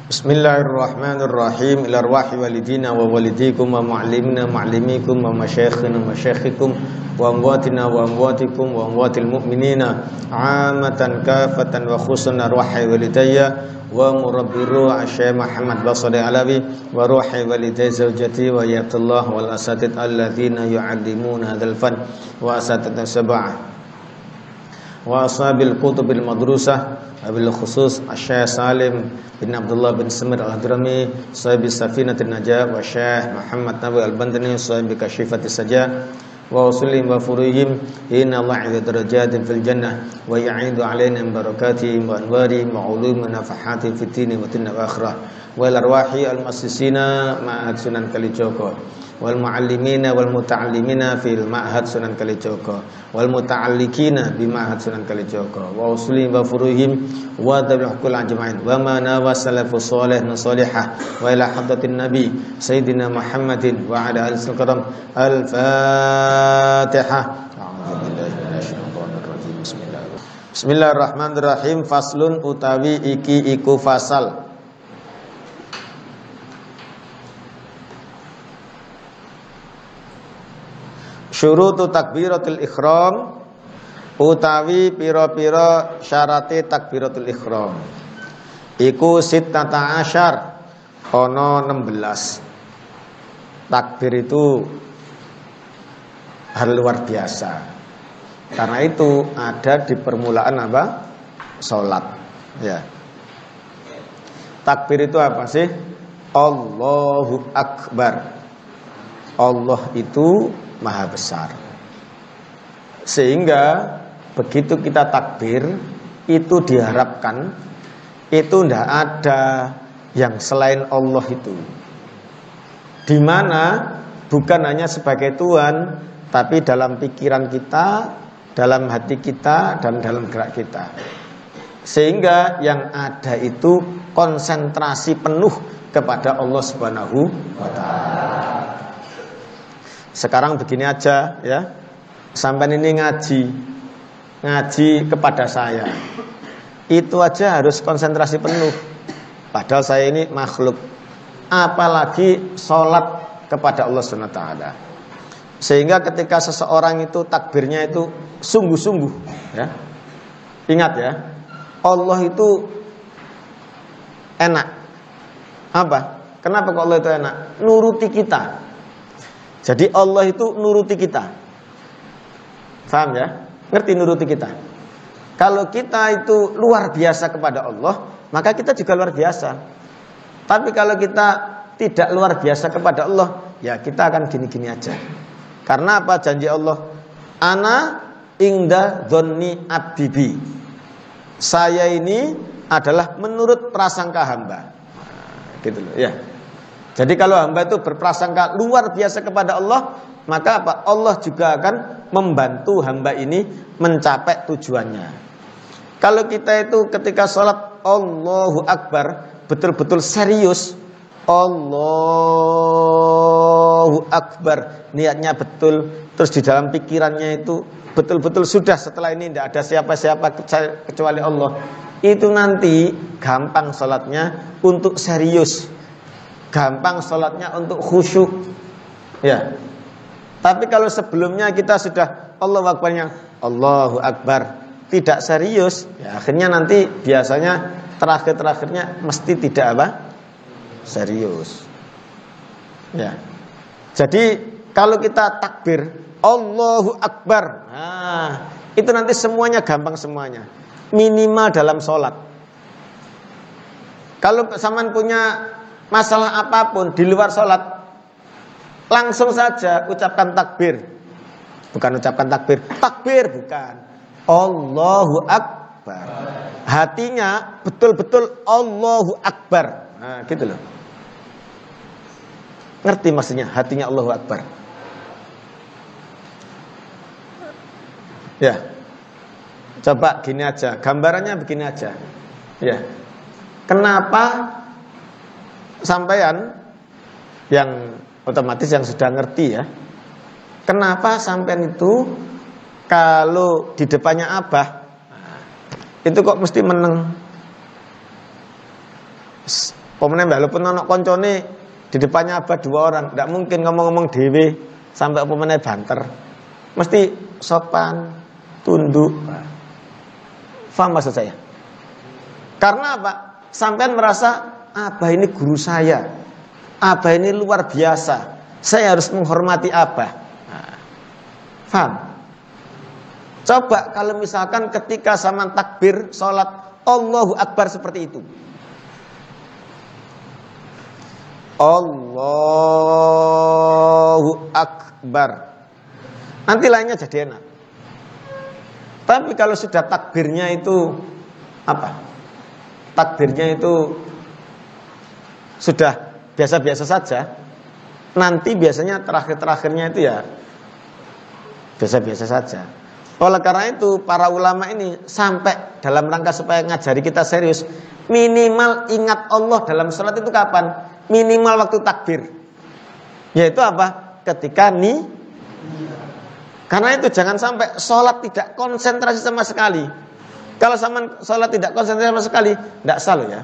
Bismillahirrahmanirrahim. Ila arwahi walidina wa walidikum wa mu'allimina mu'allimikum wa masyayikhina masyayikhikum wa amwatina wa amwatikum wa amwatil mu'minina amatan kafatan wa khususan arwahi walidayya wa murabbiru Syekh Muhammad Basri Alawi wa ruhi waliday zawjati wa yatullah wal asatid alladzina yu'allimuna hadzal fan wa asatid sab'ah wa ashabil kutubil madrusah wabil khusus Syekh Salim bin Abdullah bin Samir Al-Hadrami sahibi Safinatin Najah wa Syekh Muhammad Nabi Al-Bandani sahibi Kashifati Sajah wa usulim wa furuhim inna Allah idza darajatin fil jannah wa ya'idu alaina min barakati wa anwari wa ulum nafahati fid dini wa dunya wa akhirah wal arwahi al-muassisina ma'had Sunan Kalijogo wal muallimina wal muta'allimina fil ma'had Sunan Kalijogo wal muta'allikina bi ma'had Sunan Kalijogo wa usulim wa furuhim wa tabi'ul ajma'in wa ma nawa salafus salih nasalihah wa ila hadratin nabi sayyidina Muhammadin wa ala alihi wasallam al-Fatihah. Bismillahirrahmanirrahim. Faslun utawi iki iku fasal. Syurutu takbiratul ihram utawi pira-pira syarate takbiratul ihram iku sittata asyar ana 16. Takbir itu hal luar biasa. Karena itu ada di permulaan apa? Salat, ya. Takbir itu apa sih? Allahu Akbar. Allah itu Maha besar. Sehingga begitu kita takbir itu diharapkan itu tidak ada yang selain Allah itu. Di mana bukan hanya sebagai Tuhan, tapi dalam pikiran kita, dalam hati kita, dan dalam gerak kita. Sehingga yang ada itu konsentrasi penuh kepada Allah Subhanahu wa Ta'ala. Sekarang begini aja ya, sampai ini ngaji kepada saya, itu aja harus konsentrasi penuh. Padahal saya ini makhluk, apalagi sholat kepada Allah Subhanahu wa Ta'ala. Sehingga ketika seseorang itu takbirnya itu sungguh-sungguh, ya, ingat ya, Allah itu enak. Apa? Kenapa kok Allah itu enak? Nuruti kita. Jadi Allah itu nuruti kita. Paham ya? Ngerti nuruti kita. Kalau kita itu luar biasa kepada Allah, maka kita juga luar biasa. Tapi kalau kita tidak luar biasa kepada Allah, ya kita akan gini-gini aja. Karena apa janji Allah? Ana inda dzonni abdi bi. Saya ini adalah menurut prasangka hamba. Gitu loh, ya. Jadi kalau hamba itu berprasangka luar biasa kepada Allah, maka apa? Allah juga akan membantu hamba ini mencapai tujuannya. Kalau kita itu ketika sholat Allahu Akbar betul-betul serius, Allahu Akbar, niatnya betul, terus di dalam pikirannya itu betul-betul sudah setelah ini tidak ada siapa-siapa kecuali Allah, itu nanti gampang sholatnya untuk serius. Gampang sholatnya untuk khusyuk, ya. Tapi kalau sebelumnya kita sudah Allahu Akbarnya Allahu Akbar tidak serius, ya akhirnya nanti biasanya terakhirnya mesti tidak apa? Serius. Ya. Jadi kalau kita takbir Allahu Akbar, nah, itu nanti semuanya gampang semuanya. Minimal dalam sholat. Kalau saman punya masalah apapun di luar sholat, langsung saja ucapkan takbir. Bukan ucapkan takbir, takbir bukan. Allahu Akbar. Hatinya betul-betul Allahu Akbar. Nah, gitu loh. Ngerti maksudnya? Hatinya Allahu Akbar. Ya. Coba gini aja, gambarannya begini aja. Ya. Kenapa sampean yang otomatis yang sudah ngerti ya, kenapa sampean itu kalau di depannya Abah itu kok mesti meneng? Pemenang walaupun anak koncone di depannya abah 2 orang, tidak mungkin ngomong-ngomong dewe sampai pemenang banter. Mesti sopan, tunduk. Faham maksud saya? Karena apa? Sampean merasa abah ini guru saya, abah ini luar biasa, saya harus menghormati abah. Faham? Coba kalau misalkan ketika zaman takbir sholat Allahu Akbar seperti itu, Allahu Akbar, nanti lainnya jadi enak. Tapi kalau sudah takbirnya itu apa? Takbirnya itu sudah biasa-biasa saja, nanti biasanya terakhir-terakhirnya itu ya biasa-biasa saja. Oleh karena itu para ulama ini sampai dalam rangka supaya ngajari kita serius, minimal ingat Allah dalam sholat itu kapan? Minimal waktu takbir. Yaitu apa? Ketika karena itu jangan sampai sholat tidak konsentrasi sama sekali. Kalau sama sholat tidak konsentrasi sama sekali, tidak salah ya.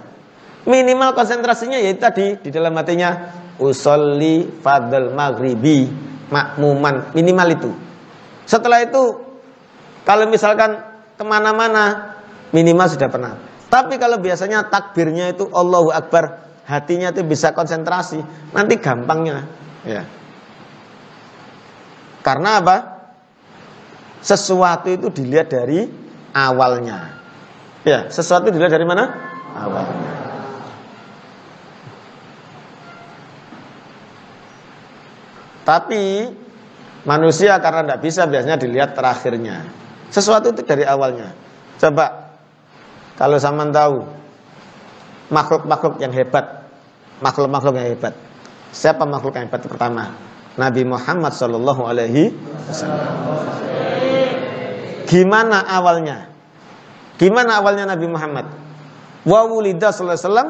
Minimal konsentrasinya yaitu tadi di dalam hatinya usolli fadl maghribi makmuman, minimal itu. Setelah itu kalau misalkan kemana-mana minimal sudah pernah. Tapi kalau biasanya takbirnya itu Allahu Akbar, hatinya itu bisa konsentrasi, nanti gampangnya ya. Karena apa? Sesuatu itu dilihat dari awalnya. Ya, sesuatu dilihat dari mana? Awalnya. Tapi manusia karena tidak bisa biasanya dilihat terakhirnya. Sesuatu itu dari awalnya. Coba kalau zaman tahu makhluk-makhluk yang hebat, makhluk-makhluk yang hebat. Siapa makhluk yang hebat pertama? Nabi Muhammad Shallallahu Alaihi Wasallam. Gimana awalnya? Gimana awalnya Nabi Muhammad? Wa wulida sallallahu alaihi wasallam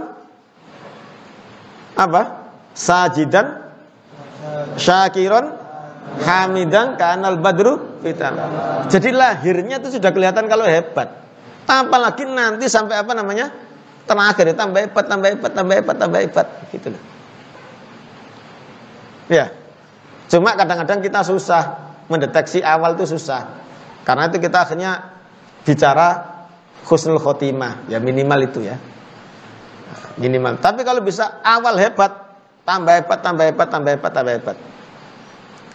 apa? Sajidan syakiron hamidan kanal badru fitan. Jadi lahirnya itu sudah kelihatan kalau hebat. Apalagi nanti sampai apa namanya? Terakhir tambah hebat, tambah hebat, tambah hebat, tambah hebat gitu loh. Ya. Cuma kadang-kadang kita susah mendeteksi awal itu susah. Karena itu kita akhirnya bicara husnul khotimah, ya minimal itu ya. Minimal. Tapi kalau bisa awal hebat, tambah hebat, tambah hebat, tambah hebat, tambah hebat.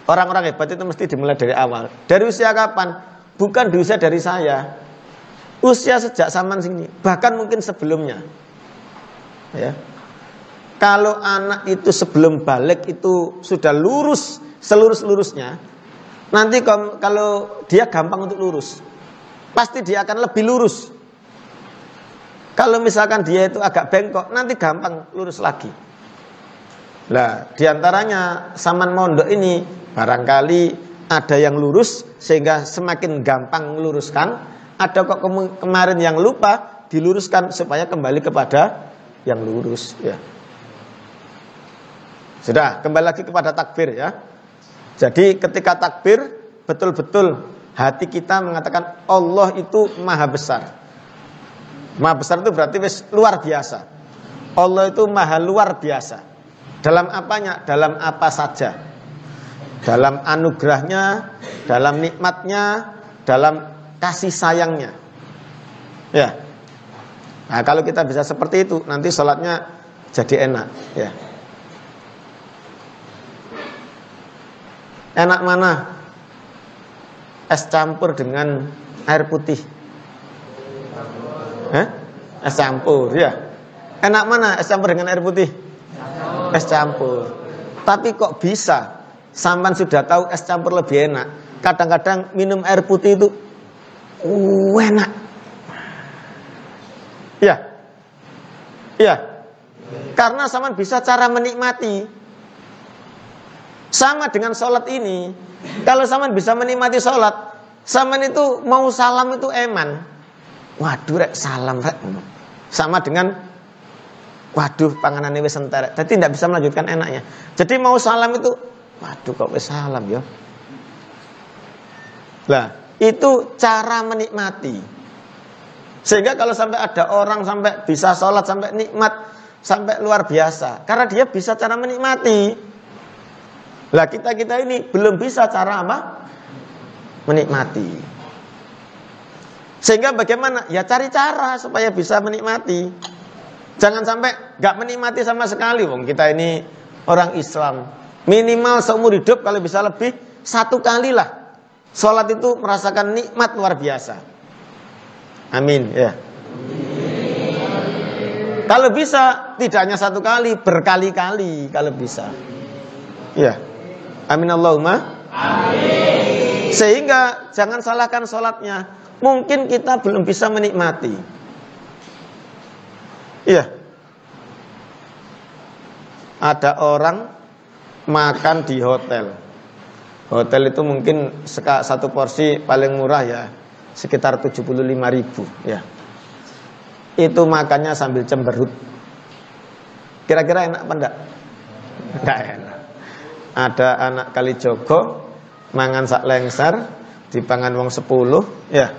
Orang-orang hebat itu mesti dimulai dari awal. Dari usia kapan? Bukan di usia dari saya. Usia sejak zaman sini, bahkan mungkin sebelumnya. Ya. Kalau anak itu sebelum balik itu sudah lurus selurus-lurusnya, nanti kalau dia gampang untuk lurus, pasti dia akan lebih lurus. Kalau misalkan dia itu agak bengkok, nanti gampang lurus lagi. Nah, diantaranya zaman mondok ini barangkali ada yang lurus sehingga semakin gampang meluruskan. Ada kok kemarin yang lupa diluruskan supaya kembali kepada yang lurus ya. Sudah, kembali lagi kepada takbir ya. Jadi ketika takbir betul-betul hati kita mengatakan Allah itu maha besar. Maha besar itu berarti luar biasa. Allah itu maha luar biasa. Dalam apanya? Dalam apa saja. Dalam anugerahnya, dalam nikmatnya, dalam kasih sayangnya. Ya. Nah, kalau kita bisa seperti itu, nanti sholatnya jadi enak. Ya. Enak mana? Es campur dengan air putih. Es campur, ya. Enak mana es campur dengan air putih? Es campur. Tapi kok bisa? Sampan sudah tahu es campur lebih enak. Kadang-kadang minum air putih itu enak. Ya. Ya. Karena sampan bisa cara menikmati. Sama dengan sholat ini. Kalau sampan bisa menikmati sholat, sampan itu mau salam itu eman. Waduh rek salam rek. Sama dengan waduh panganane wis enterek. Jadi tidak bisa melanjutkan enaknya. Jadi mau salam itu waduh kok wis salam ya. Lah, itu cara menikmati. Sehingga kalau sampai ada orang sampai bisa sholat sampai nikmat, sampai luar biasa karena dia bisa cara menikmati. Lah kita ini belum bisa cara apa? Menikmati. Sehingga bagaimana? Ya cari cara supaya bisa menikmati. Jangan sampai gak menikmati sama sekali. Wong kita ini orang Islam, minimal seumur hidup kalau bisa lebih 1 kali lah sholat itu merasakan nikmat luar biasa. Amin ya. Kalau bisa tidak hanya 1 kali, berkali-kali kalau bisa. Ya. Amin Allahumma. Amin. Sehingga jangan salahkan sholatnya. Mungkin kita belum bisa menikmati. Iya. Ada orang makan di hotel. Hotel itu mungkin 1 porsi paling murah ya sekitar 75.000 ya. Itu makannya sambil cemberut. Kira-kira enak apa enggak? Enggak enak. Ada anak Kalijogo mangan sak lengser dipangan wong 10 ya.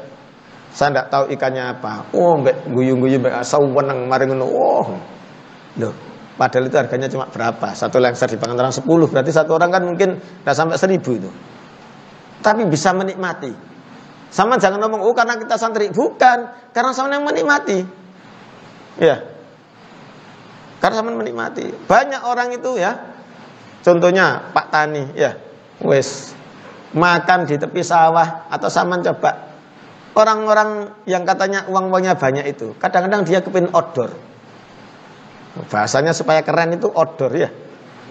Saya enggak tahu ikannya apa. Oh, mbek guyu-guyu mbek saweneng mari ngono. Oh. Loh, padahal itu harganya cuma berapa? 1 lengser dipangan orang 10, berarti 1 orang kan mungkin enggak sampai 1.000 itu. Tapi bisa menikmati. Sama jangan ngomong, oh karena kita santri. Bukan, karena sama yang menikmati. Ya. Karena sama menikmati. Banyak orang itu ya. Contohnya Pak Tani ya. Wes makan di tepi sawah atau saman coba. Orang-orang yang katanya uang-uangnya banyak itu, kadang-kadang dia kepin outdoor. Bahasanya supaya keren itu outdoor ya.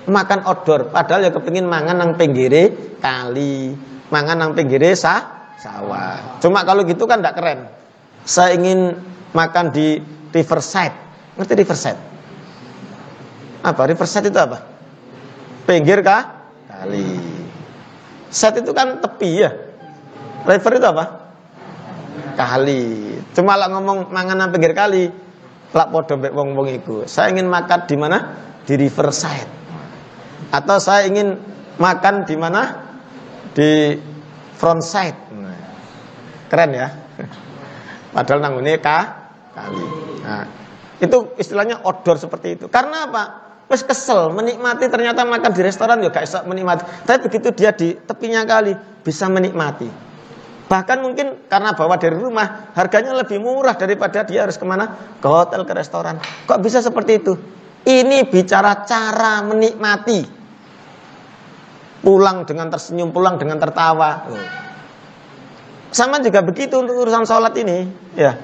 Makan outdoor, padahal ya kepingin mangan nang pinggire kali, mangan nang pinggire sawah. Cuma kalau gitu kan enggak keren. Saya ingin makan di riverside. Ngerti riverside? Apa? Riverside itu apa? Pinggir kali. Side itu kan tepi ya. River itu apa? Kali. Cuma lah ngomong mangan nang pinggir kali. Lak podo mbek wong-wong iku. Saya ingin makan di mana? Di riverside. Atau saya ingin makan di mana? Di frontside. Keren ya. Padahal nanggune kali. Nah, itu istilahnya outdoor seperti itu. Karena apa? Wes kesel menikmati, ternyata makan di restoran ya gak bisa menikmati. Tapi begitu dia di tepinya kali bisa menikmati. Bahkan mungkin karena bawa dari rumah harganya lebih murah daripada dia harus kemana? Ke hotel, ke restoran. Kok bisa seperti itu? Ini bicara cara menikmati. Pulang dengan tersenyum, pulang dengan tertawa. Sama juga begitu untuk urusan sholat ini. Ya,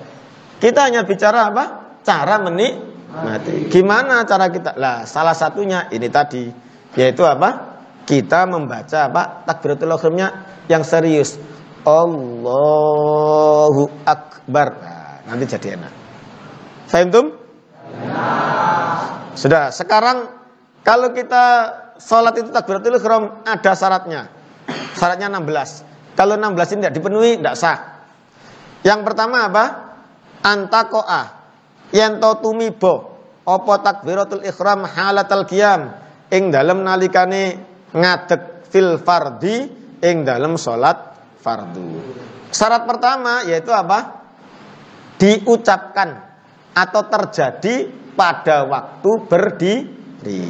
kita hanya bicara apa? Cara menikmati. Gimana cara kita? Lah, salah satunya ini tadi, yaitu apa? Kita membaca apa? Takbiratul ihramnya yang serius. Allahu Akbar. Nah, nanti jadi enak. Fahim? Sudah. Sekarang kalau kita sholat itu takbiratul ihram ada syaratnya. Syaratnya 16. Kalau 16 ini tidak dipenuhi, tidak sah. Yang pertama apa? Antaqo'ah yento tumibo opo takbiratul ihram halatal qiyam ing dalem nalikane ngadeg fil fardi ing dalem salat fardu. Syarat pertama yaitu apa? Diucapkan atau terjadi pada waktu berdiri.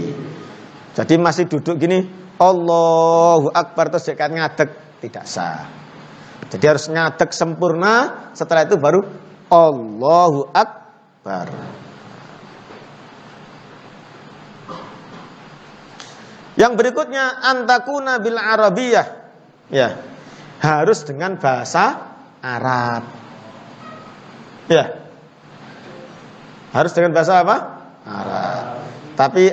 Jadi masih duduk gini, Allahu Akbar terus dekat ngadeg, tidak sah. Jadi harus ngadeg sempurna, setelah itu baru Allahu Akbar. Yang berikutnya antakuna bil arabiyah. Ya. Harus dengan bahasa Arab. Ya. Harus dengan bahasa apa? Arab. Tapi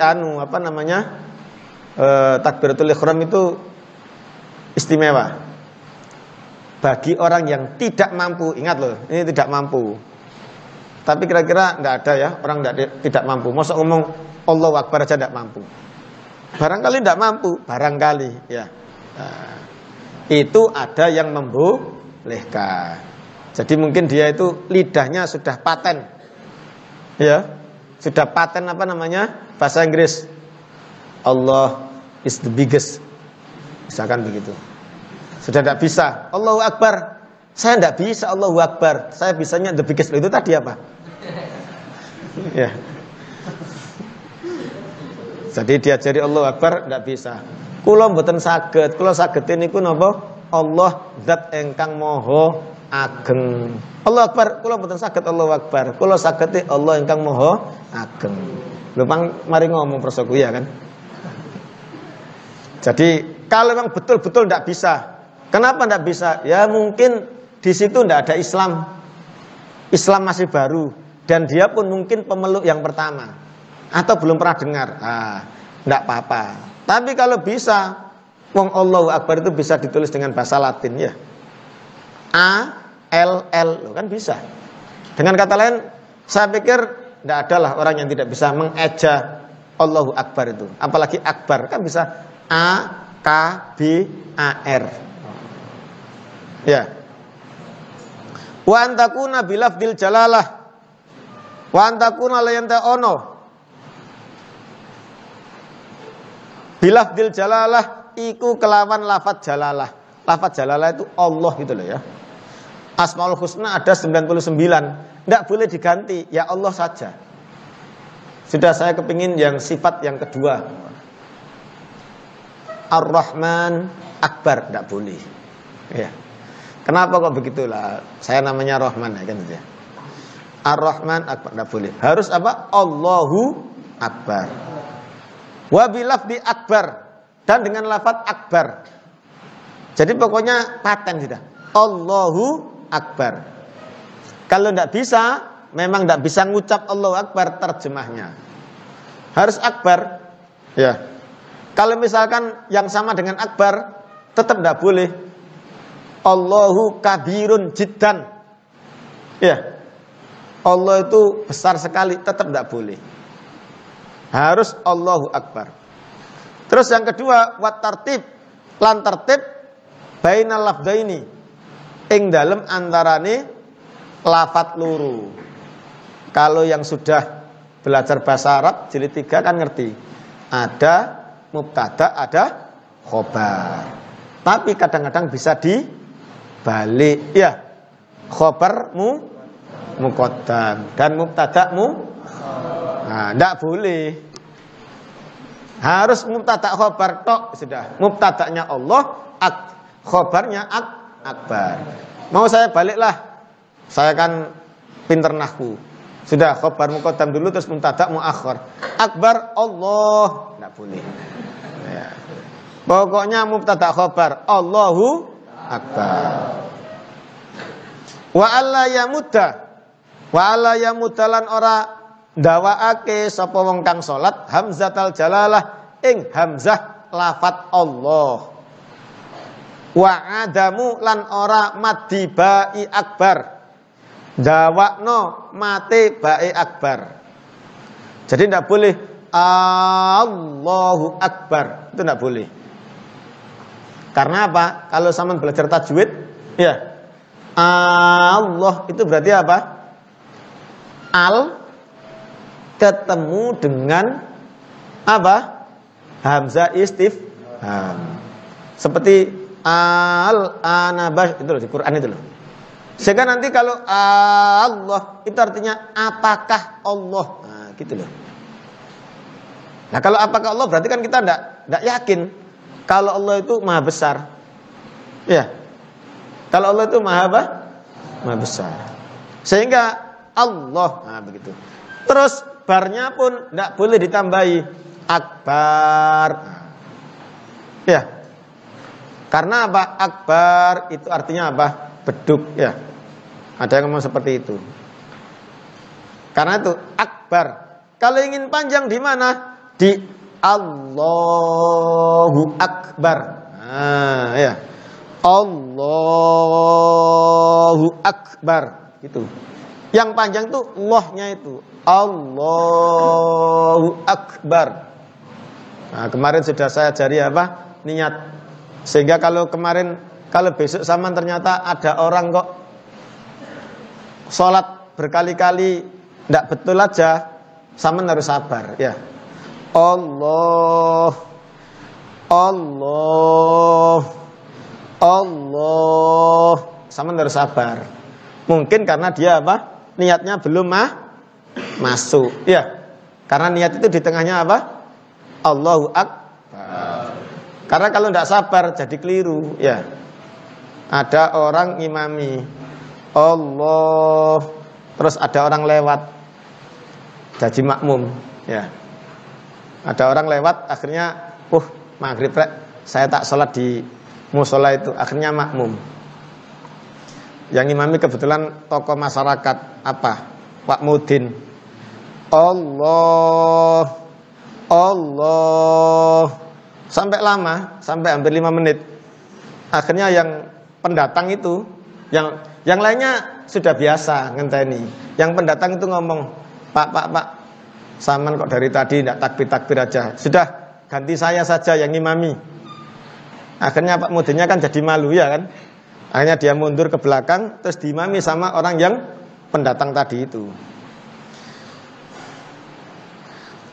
takbiratul ihram itu istimewa. Bagi orang yang tidak mampu, ingat loh, ini tidak mampu. Tapi kira-kira enggak ada ya orang tidak mampu. Masa ngomong Allahu Akbar aja enggak mampu. Barangkali enggak mampu, barangkali ya. Nah, itu ada yang membolehkan. Jadi mungkin dia itu lidahnya sudah paten. Ya. Sudah paten bahasa Inggris. Allah is the biggest. Misalkan begitu. Sudah tidak bisa Allahu Akbar. Saya tidak bisa Allahu Akbar. Saya bisanya the biggest. Itu tadi apa? Ya. Jadi diajari Allahu Akbar tidak bisa. Kula mboten saged. Kula saged niku napa? Allah zat ingkang maha ageng. Allahu Akbar, kula mboten saged Allahu Akbar. Kula saged Allah ingkang maha ageng. Lho mari ngomong perso ya kan. Jadi kalau memang betul-betul tidak bisa. Kenapa tidak bisa? Ya mungkin di situ tidak ada Islam. Islam masih baru dan dia pun mungkin pemeluk yang pertama atau belum pernah dengar. Tidak apa-apa. Tapi kalau bisa, wong Allahu Akbar itu bisa ditulis dengan bahasa Latin ya. A L L kan bisa. Dengan kata lain, saya pikir tidak adalah orang yang tidak bisa mengeja Allahu Akbar itu. Apalagi Akbar kan bisa A K B A R. Ya. Wa antakuna bilafdil jalalah. Wa antakuna layanta ono. Bilafdil jalalah iku kelawan lafadz jalalah. Lafadz jalalah itu Allah gitu loh ya. Asmaul Husna ada 99. Tidak boleh diganti, ya Allah saja. Sudah saya kepingin yang sifat yang kedua. Ar-Rahman Akbar, tidak boleh. Ya. Kenapa kok begitulah? Saya namanya Rahman ya kan ya. Ar-Rahman Akbar, tidak boleh. Harus apa? Allahu Akbar. Wa bilafdi Akbar, dan dengan lafaz Akbar. Jadi pokoknya paten sudah. Allahu Akbar. Kalau tidak bisa, memang tidak bisa ngucap Allahu Akbar terjemahnya. Harus Akbar. Ya. Kalau misalkan yang sama dengan Akbar, tetap tidak boleh. Allahu kabirun jiddan. Ya. Allah itu besar sekali, tetap tidak boleh. Harus Allahu Akbar. Terus yang kedua, wat tartib, lan tertib bainal lafdaini, ing dalem antarane lafat luru. Kalau yang sudah belajar bahasa Arab jilid 3 kan ngerti. Ada mubtada, ada khobar. Tapi kadang-kadang bisa dibalik. Ya, khobar muqaddam dan mubtada nah, tidak boleh. Harus mubtada khobar tok sudah. Mubtadanya Allah, khobarnya Akbar. Mau saya baliklah. Saya kan pinter nahwu. Sudah khobar muqaddam dulu terus mubtada muakhir. Akbar Allah, tidak boleh. Ya. Pokoknya mubtada khobar Allahu Akbar. Wa alla yamudda lan ora ndawaake sapa wong kang salat hamzatal jalalah ing hamzah lafat Allah. Wa adamu lan ora maddi ba'i akbar. Ndawakno mate ba'i akbar. Jadi tidak boleh Allahu Akbar. Itu tidak boleh. Karena apa? Kalau sama belajar tajwid, ya Allah itu berarti apa? Al ketemu dengan apa? Hamzah istifham. Seperti al-anabah itu loh di Quran itu loh. Sehingga nanti kalau Allah itu artinya apakah Allah? Nah, gitu loh. Nah, kalau apakah Allah berarti kan kita enggak yakin kalau Allah itu maha besar. Ya. Kalau Allah itu maha besar. Sehingga Allah, nah begitu. Terus barnya pun tidak boleh ditambahi akbar. Ya. Karena apa? Akbar itu artinya apa? Beduk ya. Ada yang ngomong seperti itu. Karena itu akbar. Kalau ingin panjang di mana? Di Allahu Akbar. Nah, ya. Allahu Akbar itu. Yang panjang itu lohnya itu Allahu Akbar. Nah, kemarin sudah saya ajari apa? Niat. Sehingga kalau besok sama ternyata ada orang kok sholat berkali-kali tidak betul aja, sama harus sabar ya. Allah sama harus sabar. Mungkin karena dia apa? Niatnya belum masuk. Ya. Karena niat itu di tengahnya apa? Allahu Akbar. Karena kalau tidak sabar jadi keliru ya. Ada orang ngimami Allah, terus ada orang lewat jadi makmum ya. Ada orang lewat akhirnya maghrib rek, saya tak sholat di musola itu, akhirnya makmum. Yang ngimami kebetulan tokoh masyarakat apa? Pak Mudin. Allah sampai lama, sampai hampir 5 menit. Akhirnya yang pendatang itu, yang lainnya sudah biasa ngenteni. Yang pendatang itu ngomong, Pak, saman kok dari tadi tidak takbir aja. Sudah ganti saya saja yang ngimami. Akhirnya Pak Mudinnya kan jadi malu ya kan. Akhirnya dia mundur ke belakang, terus diimami sama orang yang pendatang tadi itu.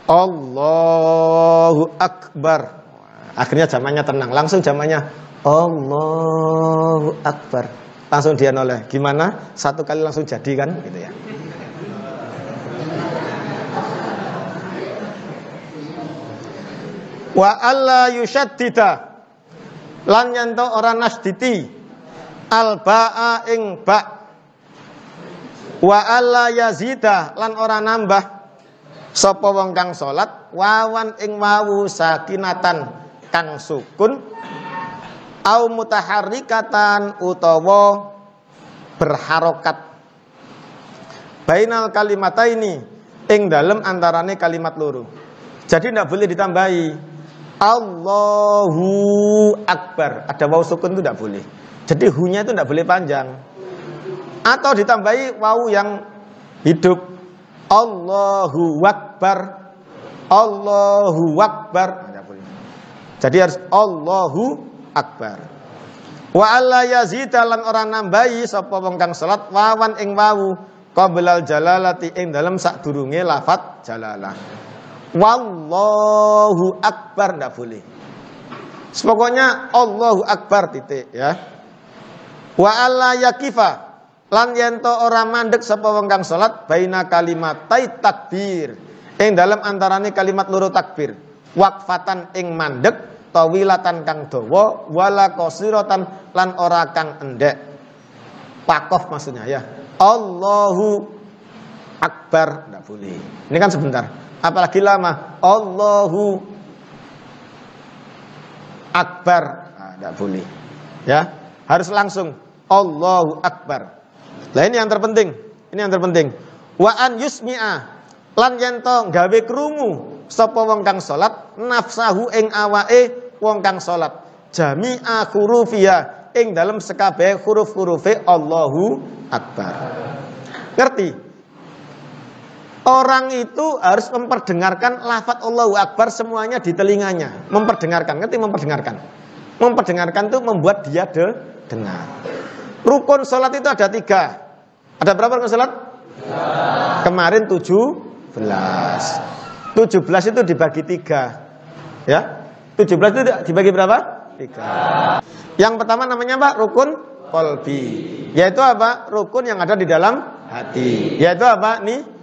Allahu Akbar. Akhirnya jamannya tenang, langsung jamannya Allahu Akbar. Langsung dia noleh. Gimana? Satu kali langsung jadi kan? Gitu ya. Wa alla yushaddida lan yanto ora nasditi al ba'a ing ba. Wa alla yazida lan ora nambah sapa wong kang salat wawan ing wawu sakinatan kang sukun au mutaharrikatan utawa berharokat bainal kalimataini ing dalem antarane kalimat loro. Jadi tidak boleh ditambahi Allahu Akbar, ada wawu sukun itu tidak boleh. Jadi hu-nya itu tidak boleh panjang. Atau ditambahi wawu yang hidup Allahu Akbar, Allahu Akbar, tidak boleh. Jadi harus Allahu Akbar. Wa alla yazida lan ora nambahi sapa wong kang salat wawan ing wawu qablal jalalati ing dalem sadurunge lafat jalalah. Wallahu Akbar tidak boleh. Pokoknya Allahu Akbar titik ya. Wa alla yakifa lan yento ora mandek sapa wong kang salat baina kalimatai takbir ing dalem antarane kalimat loro takbir waqfatan ing mandek tawilatan kang dawa wala qasiratan lan ora kang endek. Pakof maksudnya ya. Allahu Akbar tidak boleh. Ini kan sebentar. Apalagi lama Allahu Akbar tidak boleh. Ya, harus langsung Allahu Akbar. Nah ini yang terpenting. Ini yang terpenting. Wa an yusmi'a lan yento gawe krungu sapa wong kang salat nafsahu ing awake wong kang salat jami'a hurufia ing dalam sekabeh huruf-hurufe Allahu Akbar. Ngerti? Orang itu harus memperdengarkan lafaz Allahu Akbar semuanya di telinganya. Memperdengarkan, ngerti memperdengarkan? Memperdengarkan itu membuat dia dengar. Rukun sholat itu ada 3. Ada berapa rukun sholat? Kemarin 17. 17 itu dibagi 3. Ya, 17 itu dibagi berapa? 3. Yang pertama namanya apa? Rukun qalbi. Yaitu apa? Rukun yang ada di dalam hati. Yaitu apa? Nih.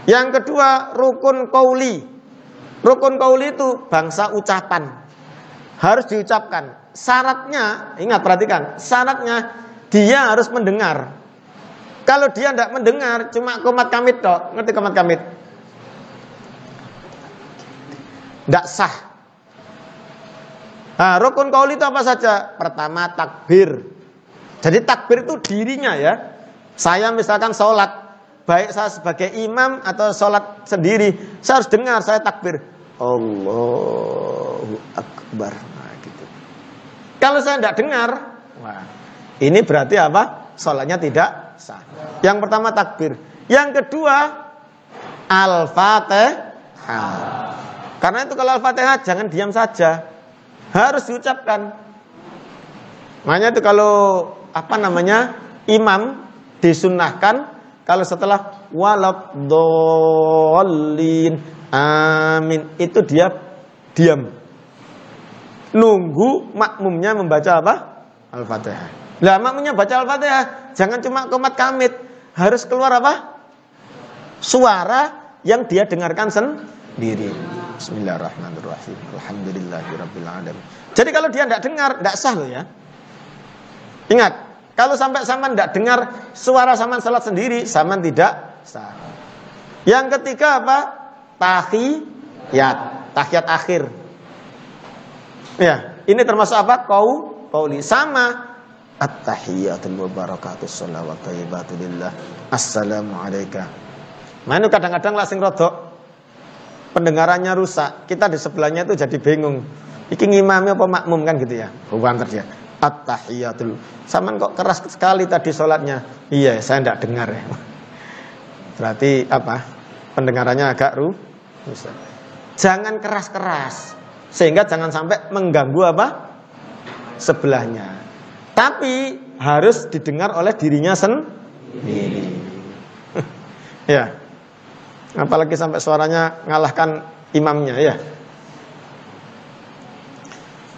Yang kedua rukun qauli. Rukun qauli itu bangsa ucapan. Harus diucapkan. Syaratnya, ingat perhatikan, syaratnya dia harus mendengar. Kalau dia tidak mendengar, cuma qomat kamit tok. Ngerti qomat kamit? Tidak sah. Nah, rukun qauli itu apa saja? Pertama takbir. Jadi takbir itu dirinya ya. Saya misalkan sholat, baik saya sebagai imam atau sholat sendiri, saya harus dengar, saya takbir Allahu Akbar. Nah, gitu. Kalau saya tidak dengar, wah, ini berarti apa? Sholatnya tidak sah. Yang pertama takbir. Yang kedua Al-Fatihah. Karena itu kalau Al-Fatihah jangan diam saja, harus diucapkan. Makanya itu kalau imam disunnahkan kalau setelah waladhdallin amin itu dia diam. Nunggu makmumnya membaca apa? Al-Fatihah. Lah makmumnya baca Al-Fatihah, jangan cuma qomat kamit, harus keluar apa? Suara yang dia dengarkan sendiri. Bismillahirrahmanirrahim. Alhamdulillahirabbil alamin. Jadi kalau dia tidak dengar, tidak sah loh ya. Ingat, kalau sampai Saman tidak dengar suara Saman salat sendiri, Saman tidak sah. Yang ketiga apa? Tahiyat akhir. Ya, ini termasuk apa? Qauli sama. At-tahiyatul mubarakatus shalawat thayyibatu lillah. Assalamu alayka. Manu kadang-kadang lah sing rodok pendengarannya rusak. Kita di sebelahnya itu jadi bingung. Iki ngimami apa makmum kan gitu ya. Banter dia. At-tahiyatul. Saman kok keras sekali tadi sholatnya. Iya, saya tidak dengar ya. Berarti apa? Pendengarannya agak rusak. Jangan keras-keras. Sehingga jangan sampai mengganggu apa? Sebelahnya. Tapi harus didengar oleh dirinya sendiri. Ya. Apalagi sampai suaranya ngalahkan imamnya ya.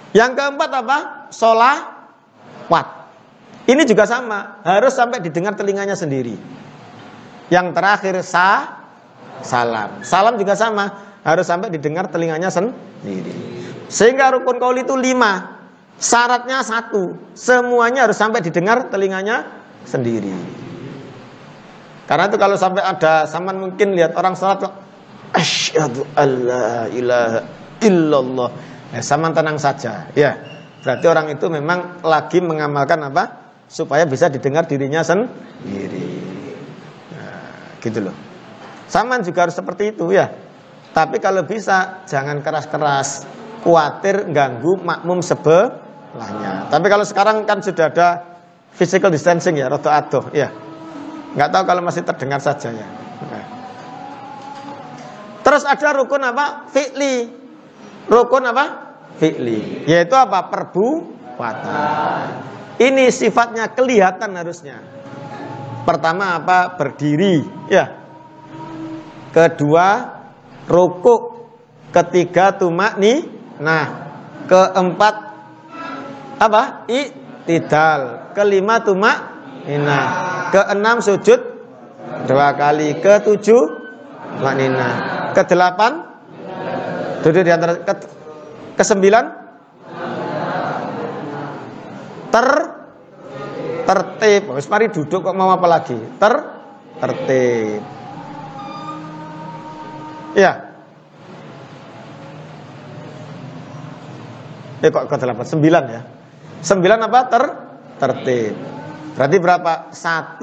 Yang keempat apa? Sholawat. Ini juga sama, harus sampai didengar telinganya sendiri. Yang terakhir salam. Salam juga sama, harus sampai didengar telinganya sendiri. Sehingga rukun qauli itu 5. Syaratnya 1. Semuanya harus sampai didengar telinganya sendiri. Karena itu kalau sampai ada Saman mungkin lihat orang sholat, asyhadu alla ilaha illallah. Saman tenang saja. Ya, berarti orang itu memang lagi mengamalkan apa? Supaya bisa didengar dirinya sendiri. Nah, gitu loh. Saman juga harus seperti itu ya. Tapi kalau bisa jangan keras-keras, khawatir ganggu makmum sebelahnya. Tapi kalau sekarang kan sudah ada physical distancing ya, rada adoh ya. Nggak tahu kalau masih terdengar saja ya. Nah. Terus ada rukun apa? Fi'li. Rukun apa? Fi'li. Yaitu apa? Perbuatan. Ini sifatnya kelihatan harusnya. Pertama apa? Berdiri. Ya. Kedua rukuk. Ketiga tumakni. Nah. Keempat apa? I'tidal. Kelima tumakninah. Keenam sujud 2 kali. Ketujuh makninah. Kedelapan duduk di antara. Kesembilan tertib. Wis mari duduk kok mau apa lagi? Tertib. Ya. Kok ke-8? 9 ya. 9 apa? Tertib. Berarti berapa? 1.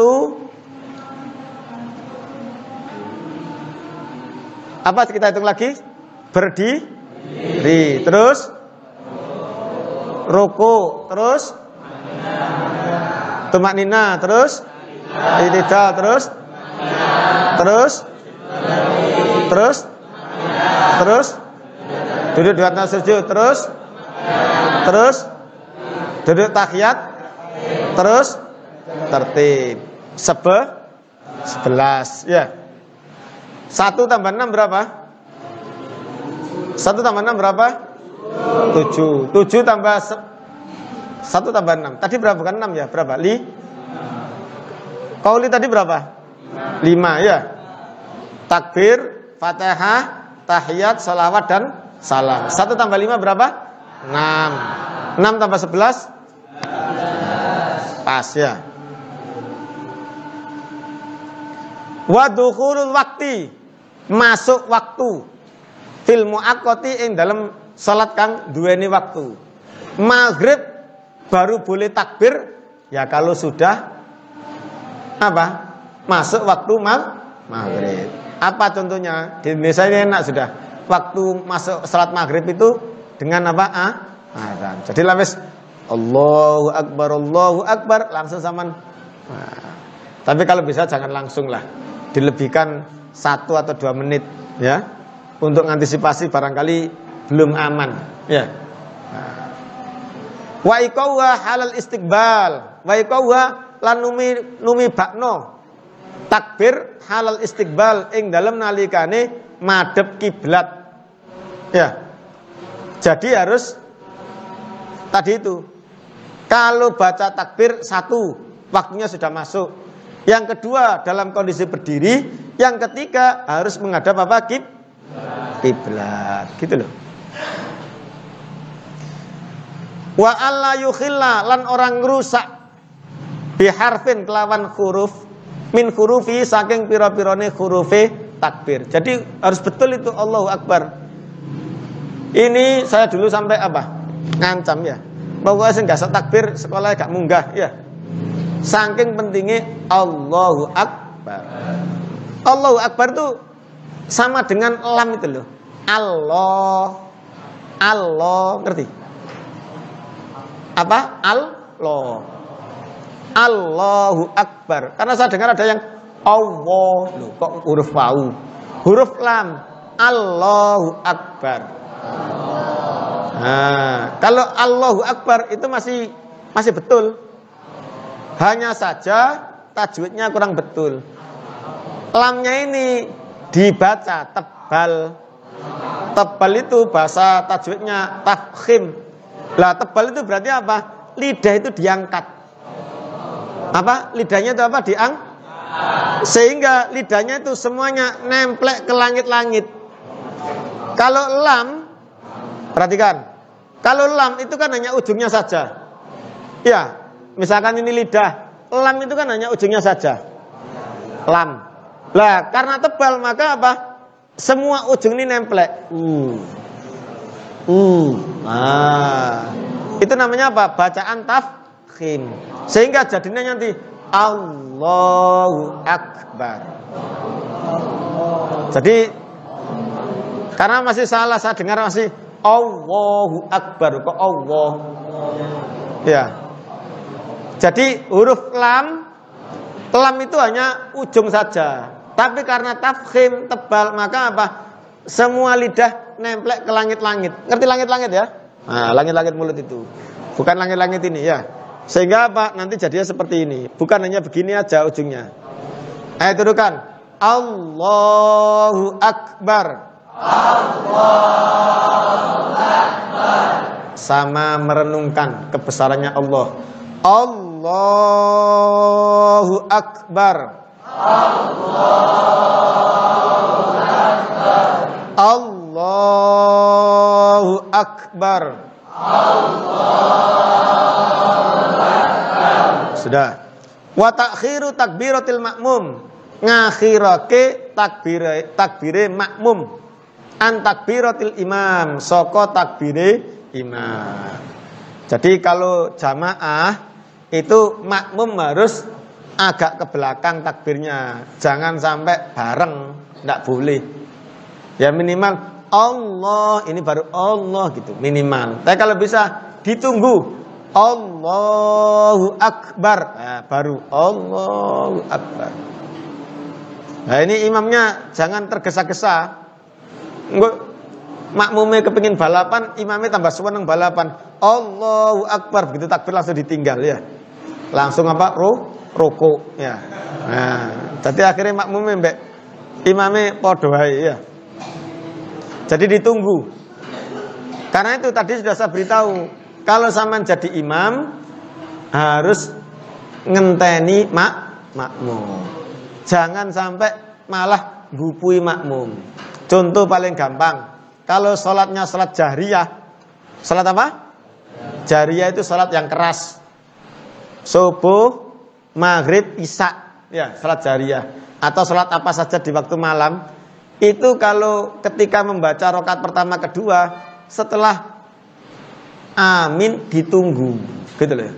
Apa kita hitung lagi? Berdiri. Terus ruku. Terus tumaknina. Terus i'tidal. Terus duduk di atas sujud. Terus duduk tahiyat. Terus tertib. 11 ya. 1 tambah 6 berapa? 1 tambah 6 berapa? 7. 7 tambah 1 tambah 6. Tadi berapa? Bukan 6 ya? Berapa? Qauli tadi berapa? 5 ya. Takbir, Fatihah, tahiyat, sholawat dan salam. 1 tambah 5 berapa? 6. 6 tambah 11? Pas ya. Wa dukhulul waqti, masuk waktu. Fil muaqqati ing dalam salat kang duweni waktu. Maghrib baru boleh takbir ya kalau sudah apa? Masuk waktu maghrib. Apa contohnya? Di Indonesia ini enak sudah. Waktu masuk salat maghrib itu dengan apa? Azan. Jadi lawes Allahu Akbar langsung zaman. Nah, tapi kalau bisa jangan langsung lah. Dilebihkan 1 atau 2 menit ya. Untuk antisipasi barangkali belum aman ya. Nah. Wa iqwa halal istiqbal. Wa iqwa lan numi bakno. Takbir halal istiqbal ing dalem nalikane madhep kiblat. Ya. Jadi harus tadi itu. Kalau baca takbir 1, waktunya sudah masuk. Yang kedua dalam kondisi berdiri, yang ketiga harus menghadap apa? kiblat. Gitu loh. Wa alla yukhilla lan orang rusak biharfin kelawan huruf min hurufi saking pira-pirane hurufe takbir. Jadi harus betul itu Allahu Akbar. Ini saya dulu sampai apa? Ngancam ya. Pokoknya sing gak takbir sekolah gak munggah ya. Saking pentingnya Allahu Akbar. Allahu Akbar itu sama dengan lam itu loh. Allah, ngerti? Apa? Allah. Allahu Akbar. Karena saya dengar ada yang Allah, loh kok huruf wau. Huruf lam. Allahu Akbar. Nah, kalau Allahu Akbar itu masih betul. Hanya saja tajwidnya kurang betul. Lamnya ini dibaca tebal. Tebal itu bahasa tajwidnya tafkhim. Lah tebal itu berarti apa? Lidah itu diangkat. Apa? Lidahnya itu apa? Sehingga lidahnya itu semuanya nemplek ke langit-langit. Kalau lam, perhatikan. Kalau lam itu kan hanya ujungnya saja. Ya, misalkan ini lidah, lam itu kan hanya ujungnya saja. Lam. Lah, karena tebal maka apa? Semua ujung ini nemplek. Itu namanya apa? Bacaan tafkhim. Sehingga jadinya nanti Allahu Akbar. Jadi karena masih salah, saya dengar masih Allahu Akbar, kok Allah. Ya. Jadi huruf lam itu hanya ujung saja. Tapi karena tafkhim tebal maka apa? Semua lidah nemplek ke langit-langit. Ngerti langit-langit ya? Nah, langit-langit mulut itu. Bukan langit-langit ini ya. Sehingga apa? Nanti jadinya seperti ini. Bukan hanya begini aja ujungnya. Ayo tuduhkan. Allahu Akbar. Allahu Akbar. Sama merenungkan kebesarannya Allah. Allahu Akbar. Allahu Akbar. Allahu Akbar. Allahu Akbar. Sudah. Wa ta'khiru takbiratil makmum. Ngakhirake takbire makmum. An takbiratil imam. Soko takbire imam. Jadi kalau jamaah itu makmum harus agak ke belakang takbirnya. Jangan sampai bareng. Tidak boleh. Ya minimal Allah, ini baru Allah gitu, minimal. Tapi kalau bisa ditunggu Allahu Akbar, nah, baru Allahu Akbar. Nah ini imamnya jangan tergesa-gesa. Makmumnya kepingin balapan, imamnya tambah seneng balapan. Allahu Akbar, begitu takbir langsung ditinggal ya. Langsung apa? Ruku ya. Nah, jadi akhirnya makmumnya mbak imamnya podo wae ya. Jadi ditunggu. Karena itu tadi sudah saya beritahu, kalau sampean jadi imam harus ngenteni makmum. Jangan sampai malah gupui makmum. Contoh paling gampang, kalau sholatnya sholat jahriyah, sholat apa? Jahriyah itu sholat yang keras. Subuh, maghrib, isya, ya sholat jahriyah. Atau sholat apa saja di waktu malam. Itu kalau ketika membaca rakaat pertama kedua, setelah amin ditunggu, gitu loh.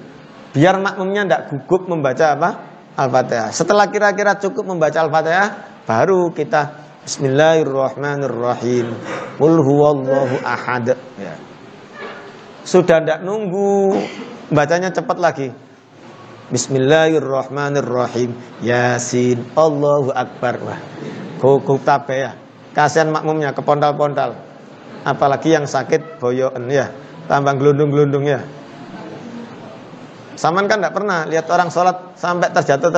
Biar makmumnya tidak gugup membaca apa? Al-Fatihah. Setelah kira-kira cukup membaca Al-Fatihah, baru kita Bismillahirrahmanirrahim. Qul huwallahu ahad. Ya. Sudah tidak nunggu, bacanya cepat lagi. Bismillahirrahmanirrahim. Yasin. Allahu Akbar. Wah. Gugup tabe ya. Kasihan makmumnya kepontal-pontal. Apalagi yang sakit boyoen ya. Tambah gelundung-gelundung ya. Saman kan tidak pernah lihat orang sholat sampai terjatuh.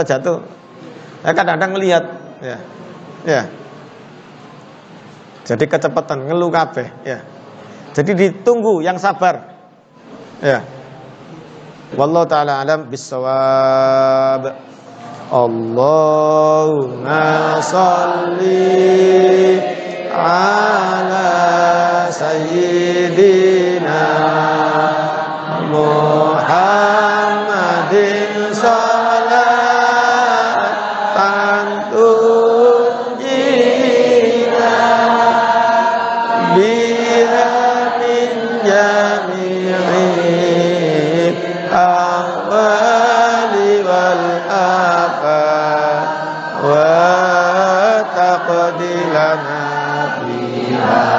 Ya kadang-kadang ngelihat ya. Ya. Jadi kecepatan ngeluh kabeh ya. Jadi ditunggu yang sabar. Ya. Wallahu taala alam bissawab. Allahumma sholli ala sayyidina Muhammadin salatan tunjina biha min jami'il ahwali wal afat wa taqdilana biha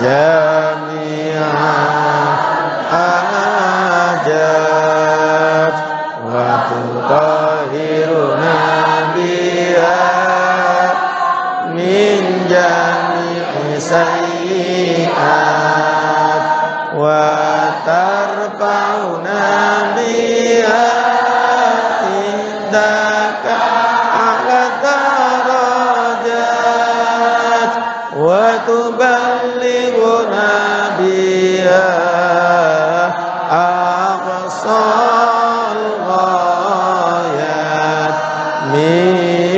jami'a hajat wa tutahhiruna biha min jami'i sayyi'at wa tarfa'una biha indaka ala darajat wa tuballighuna biha aqsal ghayat min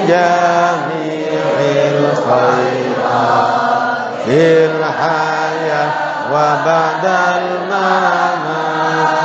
jami'il khairat fil hayat wa ba'dal mamat.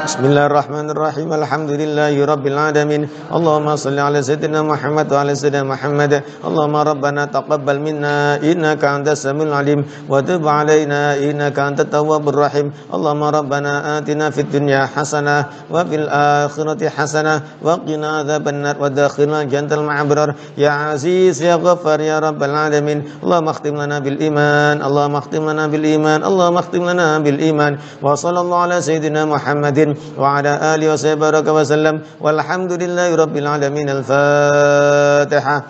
Bismillahirrahmanirrahim. Alhamdulillahi rabbil alamin. Allahumma shalli ala sayyidina Muhammad wa ala sayyidina Muhammad. Allahumma rabbana taqabbal minna innaka antas samiul alim wa tub alaina innaka antat tawwabur rahim. Allahumma rabbana atina fid dunya hasanah wa fil akhirati hasanah wa qina adzabannar wa dakhilna jannatal ma'abrar ya aziz ya ghaffar ya rabbal alamin. Allahumma khtim lana bil iman. Allahumma khtim lana bil iman. Allahumma khtim lana bil iman. Wa sallallahu ala sayyidina Muhammadin wa ala alihi wa sahbihi wa sallam walhamdulillahi rabbil alamin. Al-Fatihah.